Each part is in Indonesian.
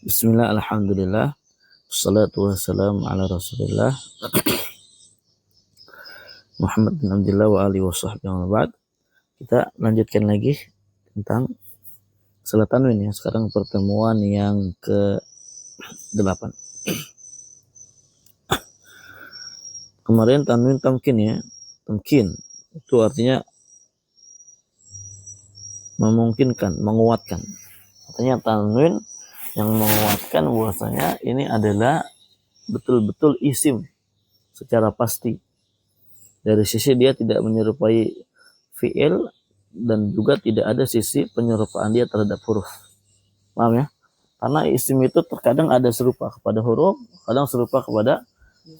Bismillah, alhamdulillah, wassalatu wassalamu ala rasulillah Muhammad bin Abdullah wa alihi wa sahbihi wa ba'd. Kita lanjutkan lagi tentang salat tanwin ya. Sekarang pertemuan yang ke-8. Kemarin tanwin tamkin ya. Tamkin itu artinya memungkinkan, menguatkan. Artinya tanwin yang menguatkan bahwasanya ini adalah betul-betul isim secara pasti. Dari sisi dia tidak menyerupai fi'il dan juga tidak ada sisi penyerupaan dia terhadap huruf. Paham ya? Karena isim itu terkadang ada serupa kepada huruf, kadang serupa kepada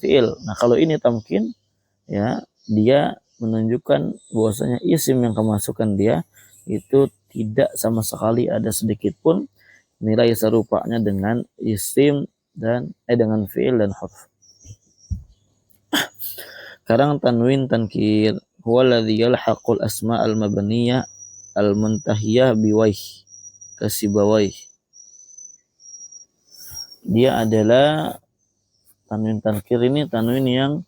fi'il. Nah, kalau ini tamkin ya, dia menunjukkan bahwasanya isim yang kemasukan dia itu tidak sama sekali ada sedikit pun nilai serupanya dengan isim dan dengan fi'il dan huruf. Sekarang tanwin tankir huwa alladhi yalhaqul asma' al-mabniyah al-muntahiyah biwaih kasibawai. Dia adalah tanwin tankir ini tanwin yang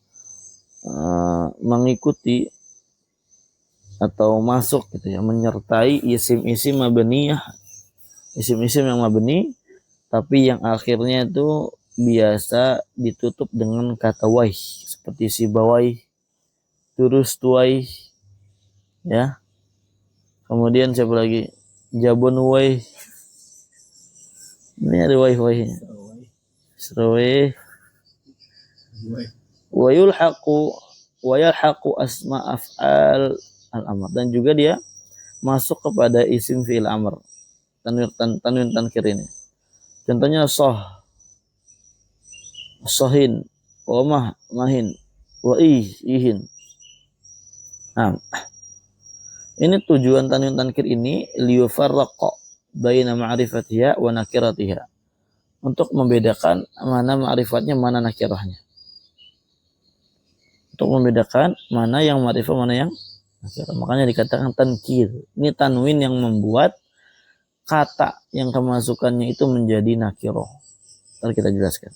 mengikuti atau masuk gitu ya, menyertai isim-isim mabniyah, isim-isim yang mabni tapi yang akhirnya itu biasa ditutup dengan kata waih, seperti sibawai, turus tuai ya. Kemudian siapa lagi? Jabun waih. Ini ada waih-waih. Serawih. Wa yulhaqu asma af'al al-amr, dan juga dia masuk kepada isim fi'il amr. Tanwin tankir ini. Contohnya sohin, wa mahin, wa ihin. Nah, ini tujuan tanwin tankir ini liyufarraqa baina ma'rifatiha wa nakiratiha. Untuk membedakan mana ma'rifatnya, mana nakirahnya. Untuk membedakan mana yang ma'rifah, mana yang nakirah. Makanya dikatakan tankir. Ini tanwin yang membuat kata yang kemasukannya itu menjadi nakirah. Ntar kita jelaskan.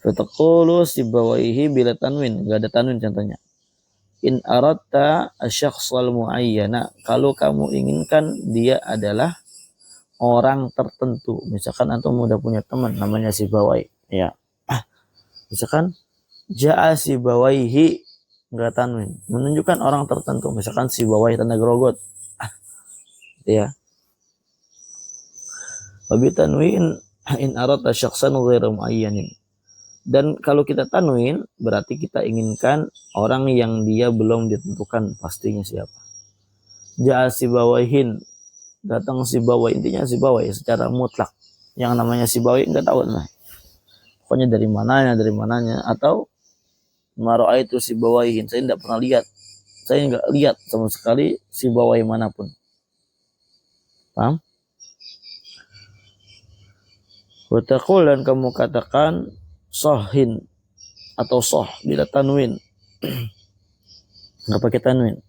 Fataqulu sibawaihi bila tanwin. Gak ada tanwin contohnya. In aratta asyakhsal muayyana. Kalau kamu inginkan dia adalah orang tertentu. Misalkan antum udah punya teman namanya sibawai. Ya. Misalkan ja'a sibawaihi, enggak tanwin. Menunjukkan orang tertentu. Misalkan sibawai tanda grogot. Ya. Wabi tanwin in aratta syakhsan ghairu muayyanin. Dan kalau kita tanwin berarti kita inginkan orang yang dia belum ditentukan pastinya siapa. Ja'a sibawaihin, datang sibawai, intinya sibawai secara mutlak. Yang namanya sibawai enggak tahu nah. Pokoknya dari mananya atau mara'aitu sibawaihin, saya enggak pernah lihat. Saya enggak lihat sama sekali sibawai manapun. Paham? Wa taqul, dan kamu katakan sohin atau soh bila tanwin. Nggak pakai tanwin.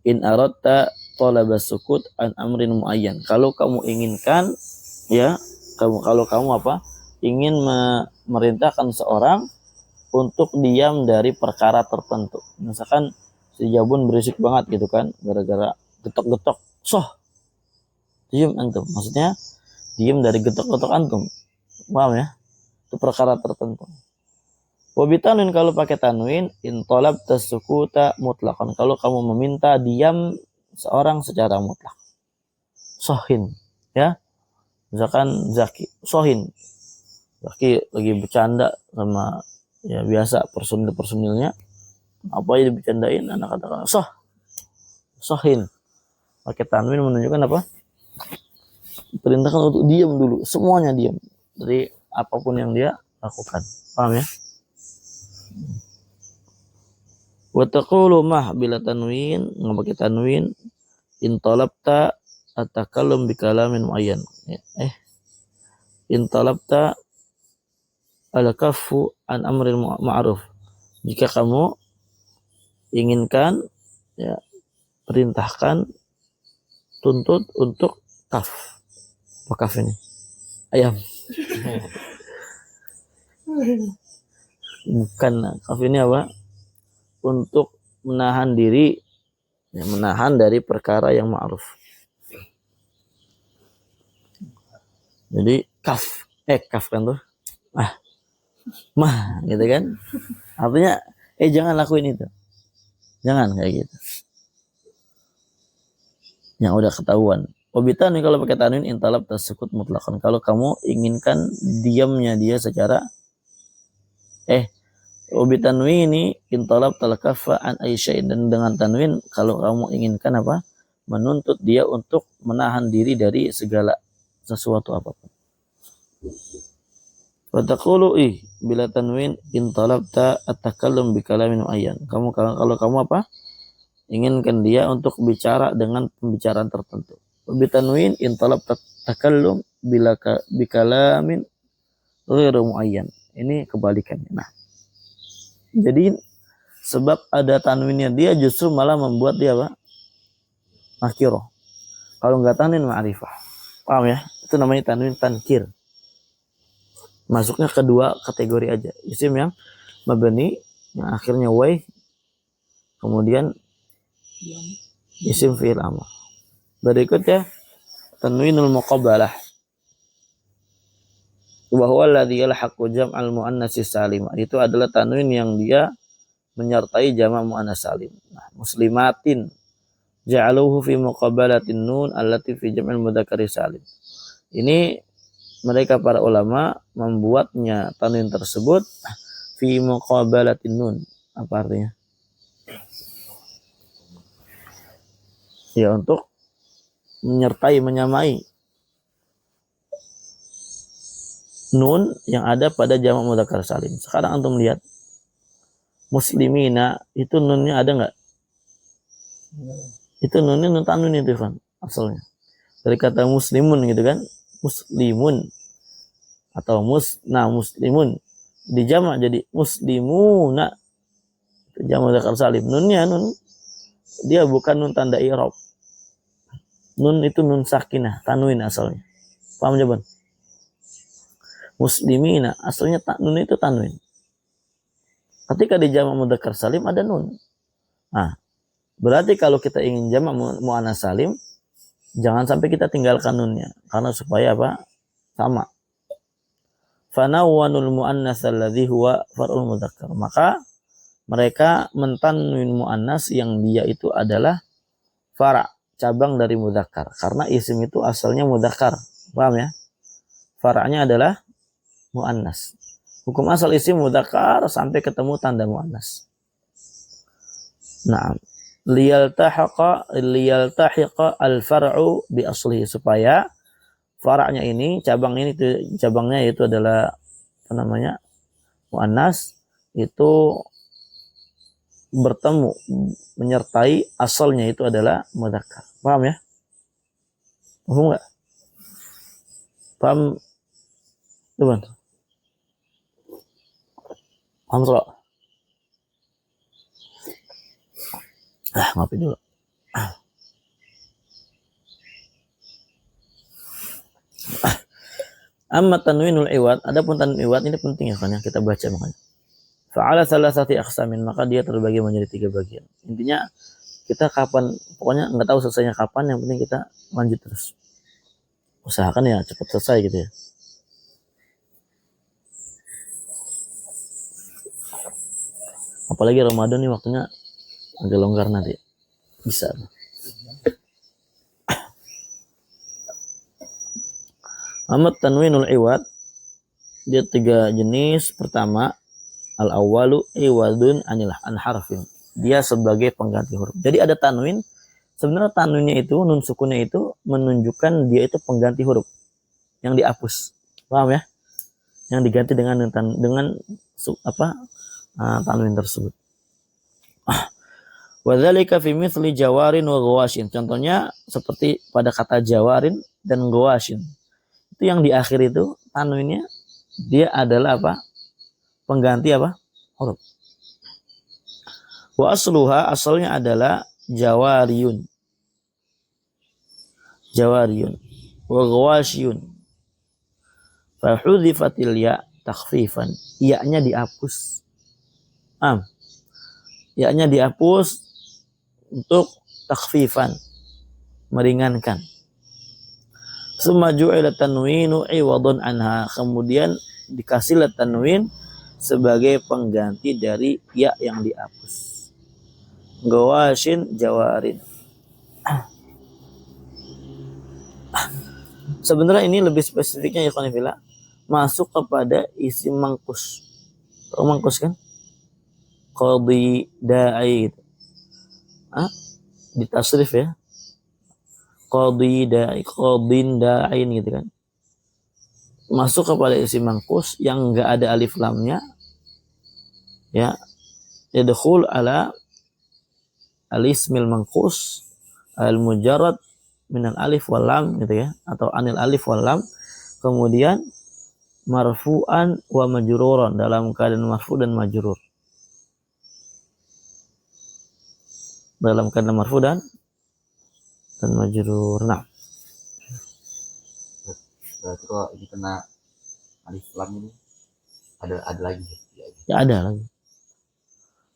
In aratta talaba sukut an amrin muayyan. Kalau kamu inginkan ya, kalau kamu apa? Ingin memerintahkan seorang untuk diam dari perkara tertentu. Misalkan si Jabun berisik banget gitu kan, gara-gara getok-getok. Soh, diam antum. Maksudnya diam dari getok-getok antum. Paham ya? Itu perkara tertentu. Wabitanwin, kalau pakai tanwin, in talabta sukuta mutlaqan. Kalau kamu meminta diam seorang secara mutlak. Sohin, ya. Misalkan Zaki, sohin. Zaki lagi bercanda sama ya biasa personilnya. Apa yang dibercandain, anak katakan sohin. Pakai tanwin menunjukkan apa? Perintahkan untuk diam dulu, semuanya diam dari apapun yang dia lakukan. Paham ya? Wa taqulu mah bila tanwin, nggak pakai tanwin, in talabta atakallum bi kalamin muayyan. In talabta al-kaffu an amrin ma'ruf. Jika kamu inginkan ya, perintahkan, tuntut untuk kaf. Apa kaf ini? Ayam. Bukan, kaf ini apa? Untuk menahan diri, ya, menahan dari perkara yang ma'ruf. Jadi kaf kan tuh, mah gitu kan, artinya jangan lakuin itu, jangan kayak gitu, yang udah ketahuan. Obitan nih kalau pakai tanwin intalab tasukut mutlakan, kalau kamu inginkan diamnya dia secara obitanwi ini intalab talakafa an aisya'in, dan dengan tanwin kalau kamu inginkan apa, menuntut dia untuk menahan diri dari segala sesuatu apapun. Wataqulu bila tanwin intalabta at-takallum bi kalamin muayyan, kamu kalau kamu apa, inginkan dia untuk bicara dengan pembicaraan tertentu. Bitanwin intalabta takallum bila bi kalamin ghairu muayyan, ini kebalikannya. Nah, jadi sebab ada tanwinnya dia justru malah membuat dia apa? Nakirah. Kalau nggak tanwin ma'rifah. Paham ya? Itu namanya tanwin tankir. Masuknya kedua kategori aja. Isim yang mabni, yang akhirnya wai, kemudian isim fi'il amr. Berikutnya tanwinul muqabbalah. Wa huwa alladhi yalhaqu jam'al muannatsi salim. Itu adalah tanwin yang dia menyertai jamak muannas salim. Nah, muslimatin ja'aluhu fi muqabbalatin nun allati fi jam'il mudzakkari salim. Ini mereka para ulama membuatnya tanwin tersebut fi muqabbalatin nun. Apa artinya? Ya, untuk menyertai, menyamai nun yang ada pada jamak mudzakkar salim. Sekarang antum lihat muslimina itu nunnya ada nggak? Itu nunnya nun tanwin itu kan asalnya. Dari kata muslimun gitu kan, muslimun atau muslimun dijamak jadi muslimuna, itu jamak mudzakkar salim. Nunnya nun dia bukan nun tanda i'rab. Nun itu nun sakinah, tanwin asalnya. Paham jawaban? Muslimina asalnya nun itu tanwin. Ketika di jamak mudzakkar salim ada nun. Nah, berarti kalau kita ingin jamak muannas salim, jangan sampai kita tinggalkan nunnya, karena supaya apa? Sama. Fanawwanul muannas alladzi huwa far'ul mudzakkar. Maka mereka mentanwin muannas yang dia itu adalah fara', cabang dari mudzakkar, karena isim itu asalnya mudzakkar. Paham ya? Fara'nya adalah muannas. Hukum asal isim mudzakkar sampai ketemu tanda muannas. Nah, liyaltahiqa al-far'u bi aslihi, supaya fara'nya ini, cabangnya itu adalah apa namanya? Muannas, itu bertemu menyertai asalnya itu adalah mudzakkar. Paham ya? Paham enggak? Paham? Teman. Paham enggak? Ngopi dulu. Amma tanwinul iwad, adapun tanwin iwad ini penting ya kan, yang kita baca makanya. Fa'ala salasati aqsamin, maka dia terbagi menjadi 3 bagian. Intinya kita kapan, pokoknya nggak tahu selesainya kapan, yang penting kita lanjut terus. Usahakan ya cepat selesai gitu ya. Apalagi Ramadan nih waktunya agak longgar nanti. Bisa. Amat tanwinul iwad, dia 3 jenis. Pertama, al-awwalu iwadun an harfin. Dia sebagai pengganti huruf. Jadi ada tanwin, sebenarnya tanwinnya itu, nun sukunnya itu menunjukkan dia itu pengganti huruf yang dihapus. Paham ya? Yang diganti dengan tanwin tersebut. Wadzalika fi mithli jawarin wa ghawashin. Contohnya seperti pada kata jawarin dan ghawashin. Itu yang di akhir itu tanwinnya dia adalah apa? Pengganti apa? Huruf. Wa asluha, asalnya adalah jawariyun. Jawariyun. Wa ghawashiyun. Fa hudhifatil ya takhfifan. Ya-nya dihapus. Ya-nya dihapus untuk takhfifan, meringankan. Summa ju'ila tanwinu iwadun anha. Kemudian dikasihlah tanwin sebagai pengganti dari ya yang dihapus. Gawashin jawarin. Sebenarnya ini lebih spesifiknya ya Khonifillah, masuk kepada isim mangkus. Tahu mangkus kan? Qadi da'i gitu. Di tasrif ya. Qadi da'i, qadin da'in gitu kan. Masuk kepada isim mangkus yang enggak ada alif lamnya. Ya. Yadkhul ala al-ismil mangkus al-mujarrad minal alif wal lam gitu ya, atau anil alif wal lam, kemudian marfu'an wa majruran, dalam keadaan marfu dan majrur. Dalam keadaan marfu dan majrur. Nah, berarti kalau ini kena alif lam ini ada lagi ya ada lagi.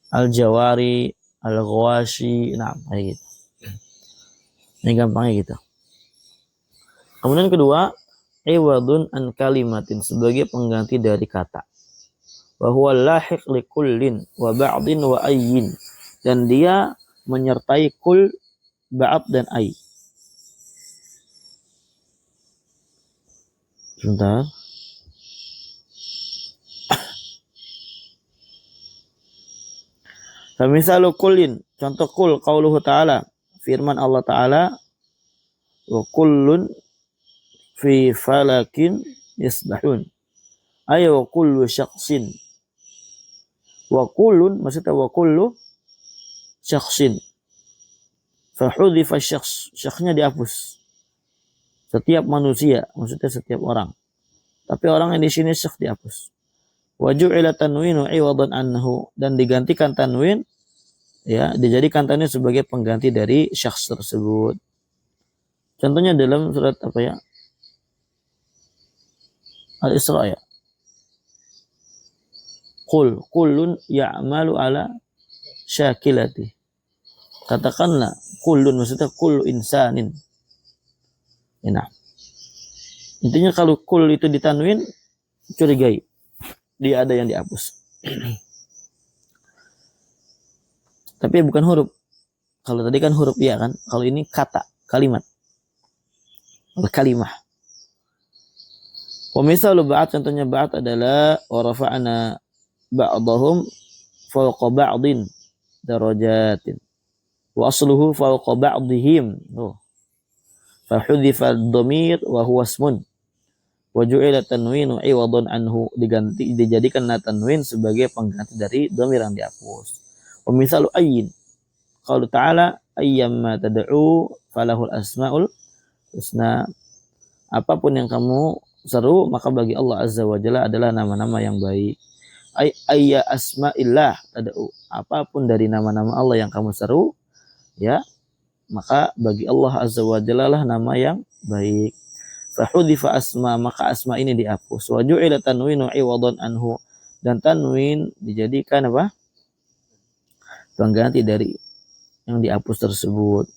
Al-jawari, al-ghawashi, nah kayak gitu. Ini gampangnya gitu. Kemudian kedua, iwadun an kalimatin, sebagai pengganti dari kata. Wa huwa lahiq li kullin wa ba'din wa ayyin, dan dia menyertai kul, ba'd dan ay. Sebentar. Famisalu kullin, contoh kul, qauluhu ta'ala, firman Allah Ta'ala, wa kullun fi falakin yasbahun. Ayo wa kullu syakhsin. Wa kullun, maksudnya wa kullu syakhsin. Fahudhifa syakhs, syakhsnya dihapus. Setiap manusia, maksudnya setiap orang. Tapi orang yang di sini syakh dihapus. Wa ju'ila tanwinu iwadan annahu, dan digantikan tanwin, ya, dijadikan tanwin sebagai pengganti dari syakhs tersebut. Contohnya dalam surat apa ya? Al-Isra ya. Qul kullun ya'malu ala syakilati. Katakanlah kullun, maksudnya kullu insanin. Nah, intinya kalau kul itu ditanwin, curigai, dia ada yang dihapus. Tapi bukan huruf. Kalau tadi kan huruf ya kan, kalau ini kata, kalimat. Al-kalimah. Wa misalu ba'd, contohnya ba'd adalah wa rafa'na ba'dahum fawqa ba'din darajatin. Wa asluhu fawqa ba'dihim. Fa hudhifa ad-dhamir wa huwa ismun. Wa ju'ila tanwinu iwadan anhu, dijadikan tanwin sebagai pengganti dari dhamir yang dihapus. Wa misalu ayyin, qaulu ta'ala ayyamma tad'u falahul asmaul husna. Apapun yang kamu seru, maka bagi Allah Azza wa Jalla adalah nama-nama yang baik. Ayya asma'illah tad'u, apapun dari nama-nama Allah yang kamu seru, ya, maka bagi Allah Azza wa Jalla lah nama yang baik. Fahudhifa asma, maka asma ini dihapus. Wa ju'ila tanwinu iwadan anhu, dan tanwin dijadikan apa? Pengganti dari yang dihapus tersebut.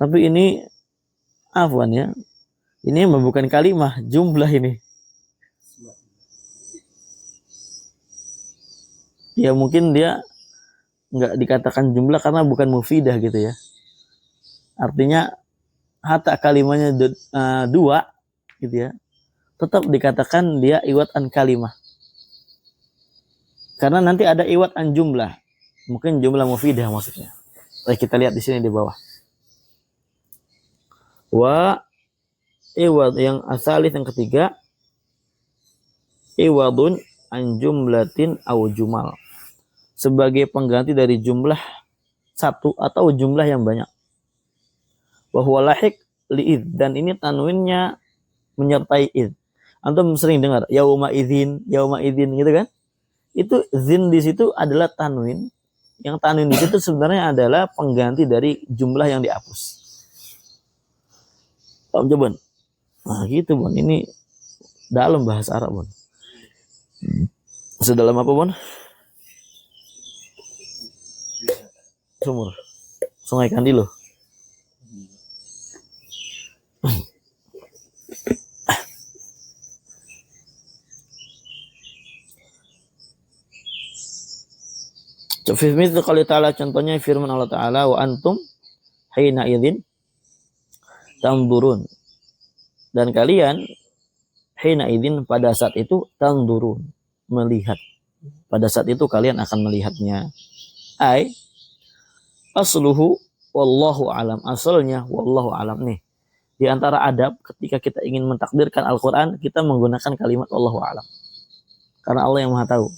Tapi ini afwan ya, ini bukan kalimah, jumlah ini. Ya mungkin dia nggak dikatakan jumlah karena bukan mufidah gitu ya. Artinya hatta kalimahnya dua gitu ya, tetap dikatakan dia iwat an kalimah. Karena nanti ada iwat an jumlah. Mungkin jumlah mufidah maksudnya. Baik, kita lihat di sini di bawah. Wa iwad yang asalif yang ketiga, iwadun an jumlatin au jumal, sebagai pengganti dari jumlah satu atau jumlah yang banyak. Wa huwa lahiq li id, dan ini tanwinnya menyertai id. Antum sering dengar yauma idzin gitu kan? Itu zin di situ adalah tanwin. Yang tanwin di situ sebenarnya adalah pengganti dari jumlah yang dihapus. Paham jawaban? Nah gitu Bang, ini Dalam bahasa Arab, Bun. Sedalam apa, Bun? Sumur. Sungai Kandilo. Fi mithli qouli ta'ala, contohnya firman Allah Ta'ala, wa antum hina idzin tanzurun. Dan kalian hina idzin pada saat itu tanzurun, melihat. Pada saat itu kalian akan melihatnya. Ai asluhu wallahu alam. Asalnya wallahu alam nih. Di antara adab ketika kita ingin mentakdirkan Al-Qur'an, kita menggunakan kalimat wallahu alam. Karena Allah yang Maha tahu.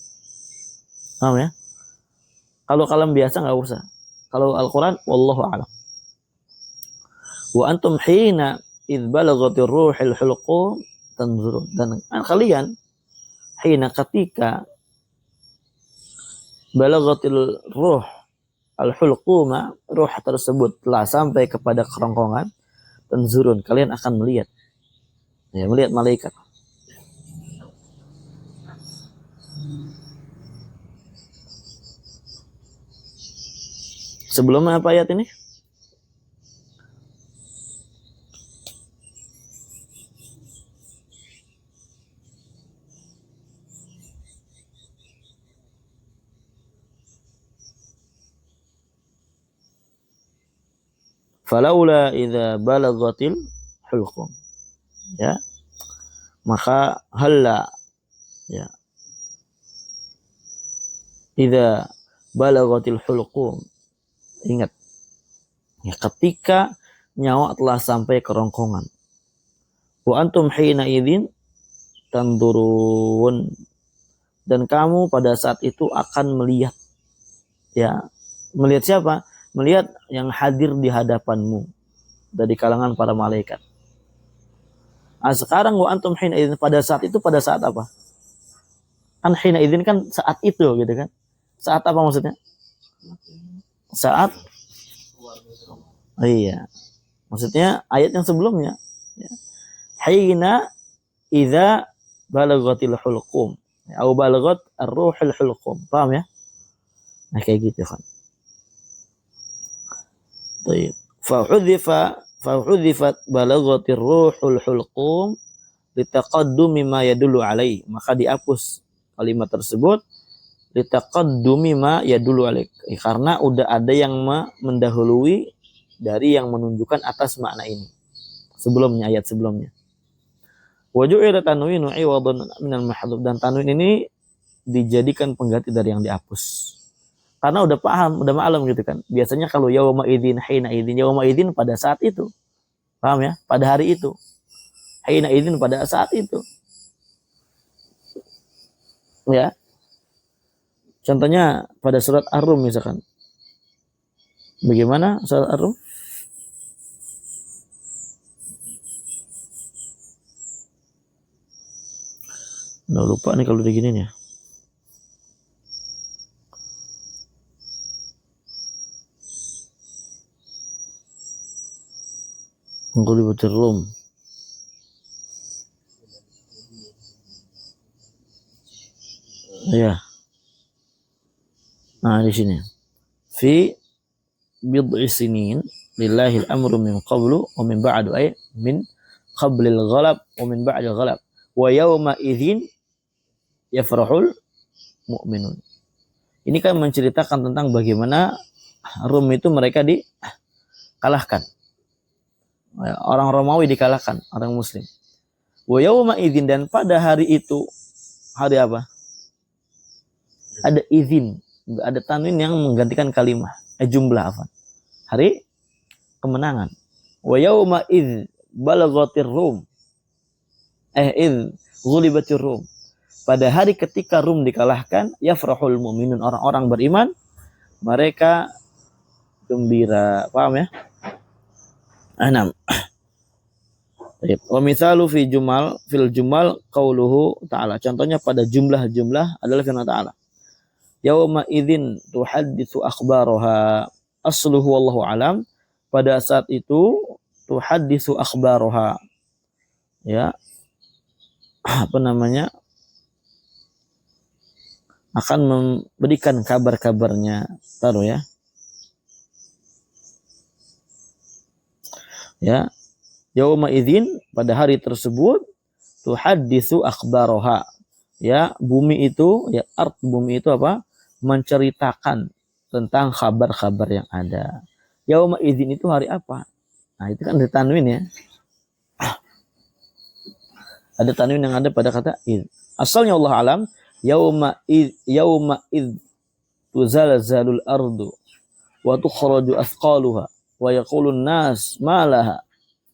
Paham ya? Kalau kalam biasa nggak usah. Kalau Al-Quran, wallahu a'lam. Wa antum hina idh balaghatir ruhil hulqum tanzurun. Dan kalian hina ketika balaghatil ruh al-hulquma, ruh tersebut telah sampai kepada kerongkongan, tanzurun, kalian akan melihat. Ya, melihat malaikat. Sebelumnya apa ayat ini? Falaula idza balagatil hulqum. Ya. Maka halla, ya. Idza balagatil hulqum. Ingat, ya, ketika nyawa telah sampai kerongkongan. Wa antum hina idzin tanzurun. Dan kamu pada saat itu akan melihat. Ya, melihat siapa? Melihat yang hadir di hadapanmu dari kalangan para malaikat. Nah, sekarang wa antum hina idzin, pada saat itu, pada saat apa? Kan hina idzin kan saat itu gitu kan. Saat apa maksudnya? Saat, oh iya, maksudnya ayat yang sebelumnya, ya. Hina idza balagatil hulqum, atau balagat ar-ruhul hulqum, paham ya? Nah kayak gitu kan. Baik. Fa'udhifat balagatir ruhul hulqum litaqaddumi ma yadullu alaihi, maka dihapus kalimat tersebut litaqaddumi ma yadullu alaih, karena udah ada yang mendahului dari yang menunjukkan atas makna ini sebelumnya, ayat sebelumnya. Wa ju'ila tanwinu iwadan minal mahdhuf, dan tanwin ini dijadikan pengganti dari yang dihapus. Karena udah paham, udah maklum gitu kan. Biasanya kalau yauma idzin, hina idzin, yauma idzin pada saat itu. Paham ya? Pada hari itu. Hina idzin pada saat itu. Ya. Contohnya pada surat Ar-Rum misalkan. Bagaimana surat Ar-Rum? Nggak lupa nih kalau begini ya. Menggulibatir Rum. Ya. Nah di sini. Fi bid'i sinin lillahi al-amru min qablu wa min ba'du, ay min qablil ghalab wa min ba'dil ghalab wa yawma idzin yafrahul mu'minun. Ini kan menceritakan tentang bagaimana Rum itu mereka dikalahkan. Orang Romawi dikalahkan, orang Muslim. Wa yawma idzin, dan pada hari itu, hari apa? Ada izin, ada tanwin yang menggantikan kalimat, jumlah apa? Hari kemenangan. Wa yawma idz balagatir Rum, idz ghulibatir Rum. Pada hari ketika Rum dikalahkan, yafrahul mu'minun, orang-orang beriman mereka gembira. Paham ya? Anam. Wa mithalu fi jumal fil jumal qauluhu ta'ala. Contohnya pada jumlah-jumlah adalah firman ta'ala. Yauma idzin tuhadditsu akhbaraha, asluhu wallahu alam. Pada saat itu tuhadditsu akhbaraha. Ya. apa namanya, akan memberikan kabar-kabarnya. Taruh ya. Ya, yauma idzin, pada hari tersebut, tuhaddisu akhbaroha. Ya, bumi itu, ya bumi itu apa? Menceritakan tentang kabar-kabar yang ada. Yauma idzin itu hari apa? Nah, itu kan ada tanwin ya. Ada tanwin yang ada pada kata id. Asalnya Allah alam, yauma id tuzalzalul ardu wa tukhraju athqaluha wa yaqulun nas ma laha.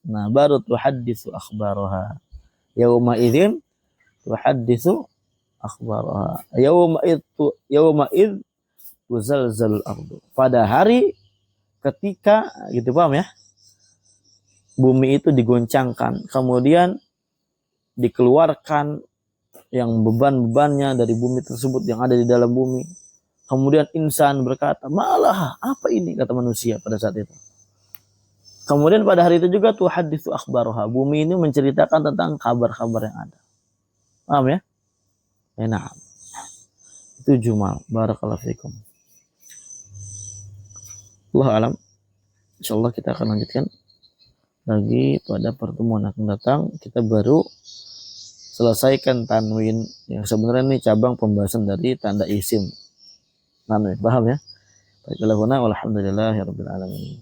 Nah, baru tuhaddisu akhbaraha. Yauma idzin tuhaddisu akhbaraha. Yauma id tuzalzalul ardu. Pada hari ketika, gitu paham ya? Bumi itu digoncangkan, kemudian dikeluarkan yang beban-bebannya dari bumi tersebut yang ada di dalam bumi. Kemudian insan berkata, malah apa ini, kata manusia pada saat itu. Kemudian pada hari itu juga tuhaditsu akhbaroha, bumi ini menceritakan tentang kabar-kabar yang ada. Paham ya? Nah, itu jumal. Barakallahu fikum. Allah alam. Insyaallah kita akan lanjutkan lagi pada pertemuan akan datang. Kita baru selesaikan tanwin yang sebenarnya ini cabang pembahasan dari tanda isim tanwin. Paham ya? Baiklah, walhamdulillahirabbil alamin.